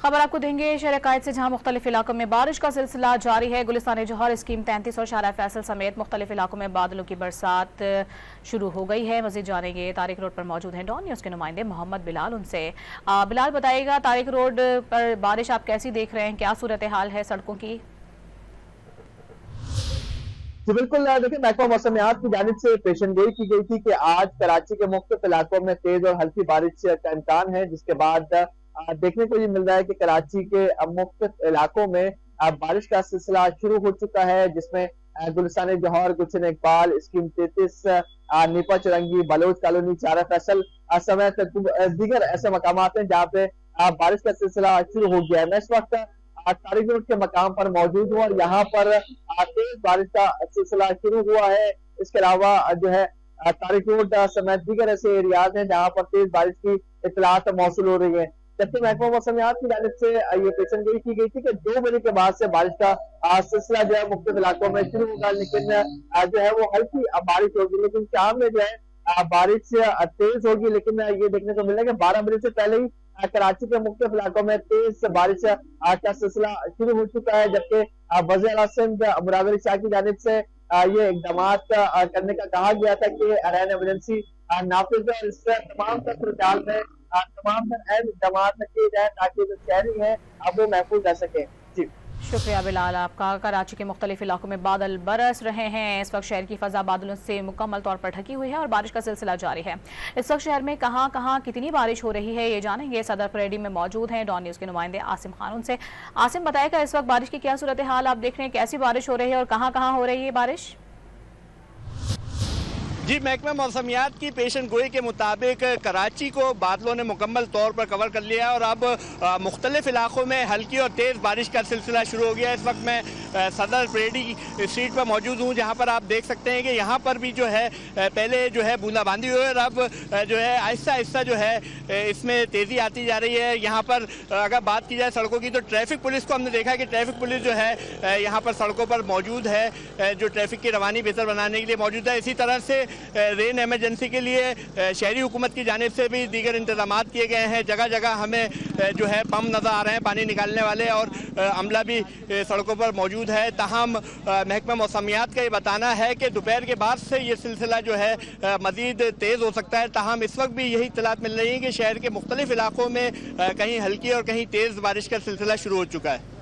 खबर आपको देंगे शहर कायद से, जहां मुख्तलिफ इलाकों में बारिश का सिलसिला जारी है। गुलिस्तान जौहर स्कीम 33 और शाहरा फैसल समेत मुख्तलिफ इलाकों में बादलों की बरसात शुरू हो गई है। मजीद जानेंगे, तारिक रोड पर मौजूद हैं डॉन न्यूज़ के नुमाइंदे मोहम्मद बिलाल, उनसे। बिलाल, बताइएगा तारिक रोड पर बारिश आप कैसी देख रहे हैं, क्या सूरत हाल है सड़कों की? जी बिल्कुल, देखिए महकमा मौसमियात की जानिब से पेशन गोई की गई थी कि आज कराची के मुख्तलिफ इलाकों में तेज और हल्की बारिश का इम्कान है, जिसके बाद देखने को ये मिल रहा है कि कराची के मुख्तलिफ इलाकों में बारिश का सिलसिला शुरू हो चुका है, जिसमें गुलिस्तान जौहर, गुलशन इकबाल, स्कीम 33, नीपा चुरंगी, बलोच कॉलोनी, चारा फैसल समेत दीगर ऐसे मकाम हैं जहाँ पे बारिश का सिलसिला शुरू हो गया है। मैं इस वक्त तारिक रोड के मकाम पर मौजूद हूँ और यहाँ पर तेज बारिश का सिलसिला शुरू हुआ है। इसके अलावा जो है तारिक रोड समेत दीगर ऐसे एरियाज हैं जहाँ पर तेज बारिश की इतलात मौसूल हो रही है। जबकि महकमा मौसमियात की जानिब से ये पेशन गोई की गई थी कि 2 बजे के बाद से बारिश का सिलसिला जो है मुख्तलिफ इलाकों में शुरू होगा, लेकिन जो है वो हल्की बारिश होगी, लेकिन शाम में जो है बारिश तेज होगी। लेकिन ये देखने को मिल रहा है कि 12 बजे से पहले ही कराची के मुख्तलिफ इलाकों में तेज बारिश का सिलसिला शुरू हो चुका है। जबकि वज़ीर आला सिंध मुराद अली शाह की जानिब से ये इकदाम करने का कहा गया था कि रहन इमरजेंसी नाफिज है, इससे तमाम सूरत में तमाम अहम इकदाम किए जाए ताकि जो शहरी है अब वो महफूज रह सके। जी शुक्रिया बिलाल आपका। कराची के मुख्तलिफ इलाकों में बादल बरस रहे हैं। इस वक्त शहर की फजा बादलों से मुकम्मल तौर पर ढकी हुई है और बारिश का सिलसिला जारी है। इस वक्त शहर में कहां कहां कितनी बारिश हो रही है ये जानेंगे। सदर परेडी में मौजूद हैं डॉन न्यूज़ के नुमाइंदे आसिम खान, उनसे। आसिम, बताएगा इस वक्त बारिश की क्या सूरत हाल आप देख रहे हैं, कैसी बारिश हो रही है और कहाँ कहाँ हो रही है बारिश? जी, महकमा मौसमियात की पेशन गोई के मुताबिक कराची को बादलों ने मुकम्मल तौर पर कवर कर लिया है और अब मुख्तलिफ इलाकों में हल्की और तेज़ बारिश का सिलसिला शुरू हो गया है। इस वक्त मैं सदर परेडी स्ट्रीट पर मौजूद हूँ, जहाँ पर आप देख सकते हैं कि यहाँ पर भी जो है पहले जो है बूंदाबांदी हुई और अब जो है आहिस्ता आहिस्ता जो है इसमें तेज़ी आती जा रही है। यहाँ पर अगर बात की जाए सड़कों की, तो ट्रैफिक पुलिस को हमने देखा कि ट्रैफिक पुलिस जो है यहाँ पर सड़कों पर मौजूद है, जो ट्रैफिक की रवानी बेहतर बनाने के लिए मौजूद है। इसी तरह से रेन इमरजेंसी के लिए शहरी हुकूमत की जानिब से भी दीगर इंतजाम किए गए हैं। जगह जगह हमें जो है पंप नज़र आ रहे हैं पानी निकालने वाले, और अमला भी सड़कों पर मौजूद है। ताहम महकमा मौसमियात का ये बताना है कि दोपहर के बाद से ये सिलसिला जो है मज़ीद तेज़ हो सकता है। ताहम इस वक्त भी यही इत्तलात मिल रही है कि शहर के मुख्तलिफ इलाकों में कहीं हल्की और कहीं तेज़ बारिश का सिलसिला शुरू हो चुका है।